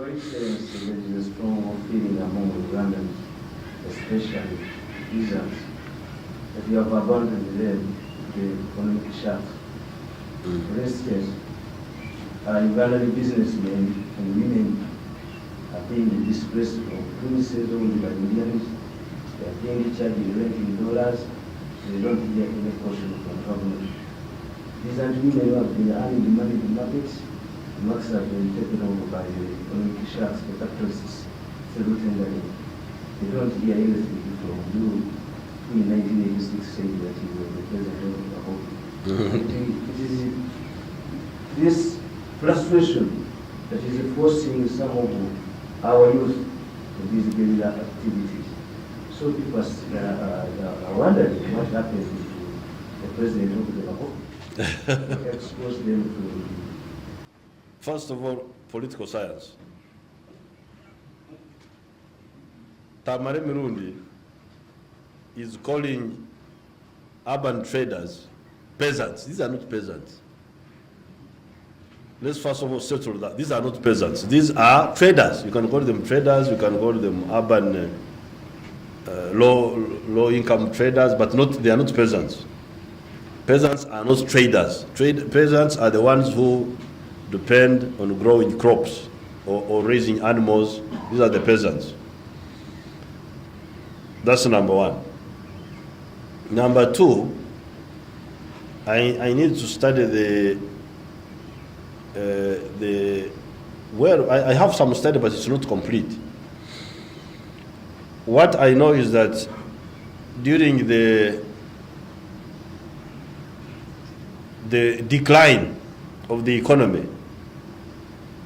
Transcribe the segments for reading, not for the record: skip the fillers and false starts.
Your Excellency, there is a strong feeling among Ugandans, especially peasants, that you have abandoned them to the economic shaft. For instance, Ugandan businessmen and women are being displaced from premises owned by Indians. They are being charged rent in dollars. They don't get any portion from government. These are women who have been earning money in the markets. The markets have been taken over by the economic shafts, the capitalists, through tendering. They don't hear anything from you who in 1986 said that you were the president of the whole. It is this frustration that is forcing some of our youth to these guerrilla activities. So people are wondering what happened to the president of the whole. Expose them to. First of all, political science. Tamare Mirundi is calling urban traders peasants. These are not peasants. Let's first of all settle that. These are not peasants. These are traders. You can call them traders, you can call them urban low income traders, but they are not peasants. Peasants are not traders. Peasants are the ones who depend on growing crops or raising animals. These are the peasants. That's number one. Number two, I need to study I have some study, but it's not complete. What I know is that during the decline of the economy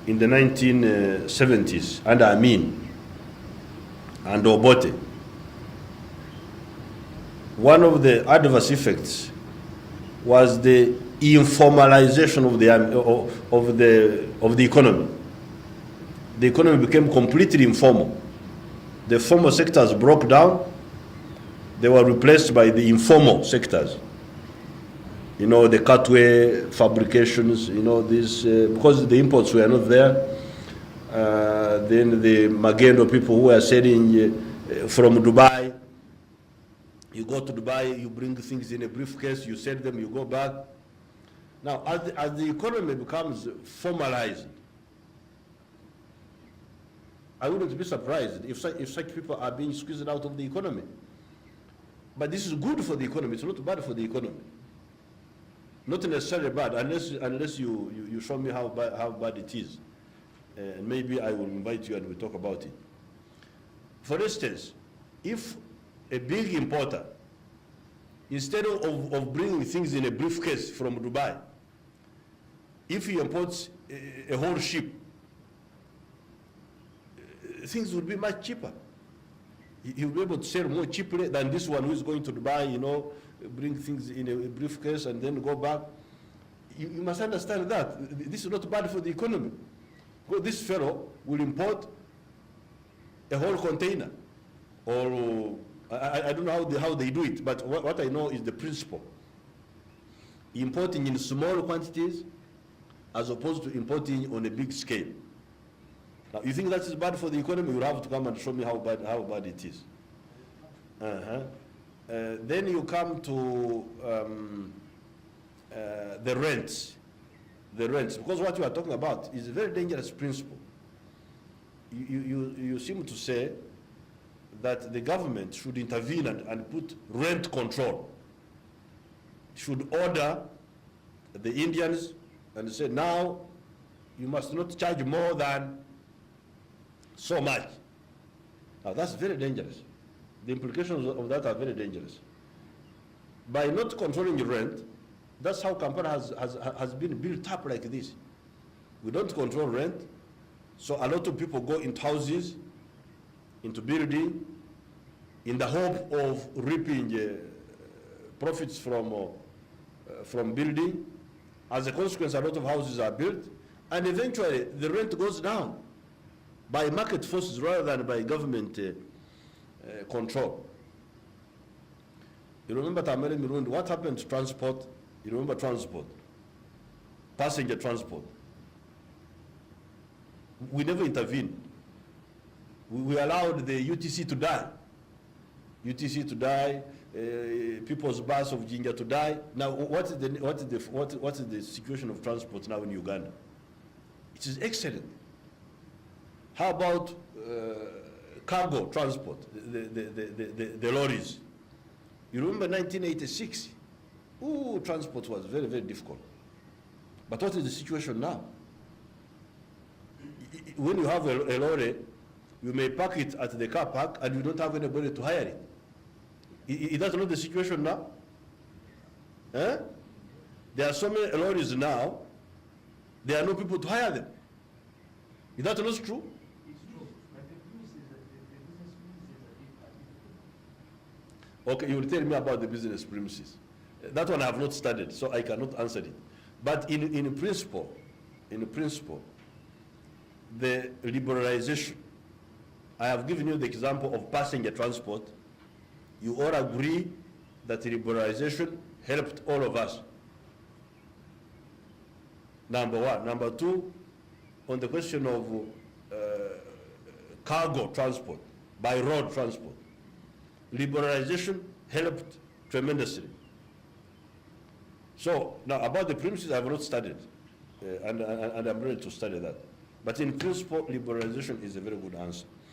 in the 1970s under Amin and Obote, one of the adverse effects was the informalization of the economy. The economy became completely informal. The formal sectors broke down. They were replaced by the informal sectors. You know, the cutway fabrications, you know, this, because the imports were not there. Then the Magendo people who were selling from Dubai. You go to Dubai, you bring things in a briefcase, you sell them, you go back. Now, as the economy becomes formalized, I wouldn't be surprised if such people are being squeezed out of the economy. But this is good for the economy. It's not bad for the economy. Not necessarily bad, unless you show me how bad it is. And maybe I will invite you and we'll talk about it. For instance, if a big importer, instead of bringing things in a briefcase from Dubai, if he imports a whole ship, things would be much cheaper. He will be able to sell more cheaply than this one who is going to Dubai, you know, bring things in a briefcase and then go back. You must understand that. This is not bad for the economy. Because this fellow will import a whole container. Or, I don't know how they do it, but what I know is the principle. Importing in small quantities as opposed to importing on a big scale. Now, you think that is bad for the economy? You'll have to come and show me how bad it is. Then you come to the rents. The rents, because what you are talking about is a very dangerous principle. You seem to say that the government should intervene and put rent control. Should order the Indians and say, now you must not charge more than so much. Now that's very dangerous. The implications of that are very dangerous. By not controlling the rent, that's how Kampala has been built up like this. We don't control rent, so a lot of people go into houses, into building, in the hope of reaping profits from building. As a consequence, a lot of houses are built, and eventually the rent goes down by market forces rather than by government control. You remember Tamere Mirundi, what happened to transport? You remember transport, passenger transport. We never intervened. We allowed the UTC to die. UTC to die, People's Bus of Jinja to die. Now, what is the situation of transport now in Uganda? It is excellent. How about cargo transport, the lorries? You remember 1986? Ooh, transport was very, very difficult. But what is the situation now? When you have a lorry, you may park it at the car park and you don't have anybody to hire it. Is that not the situation now? Eh? There are so many lorries now, there are no people to hire them. Is that not true? It's true. But the premise is that the business premises are different. Okay, you will tell me about the business premises. That one I have not studied, so I cannot answer it. But in principle, the liberalization, I have given you the example of passenger transport. You all agree that liberalization helped all of us. Number one. Number two, on the question of cargo transport, by road transport, liberalization helped tremendously. So now about the premises, I have not studied, and I'm ready to study that. But in principle, liberalization is a very good answer.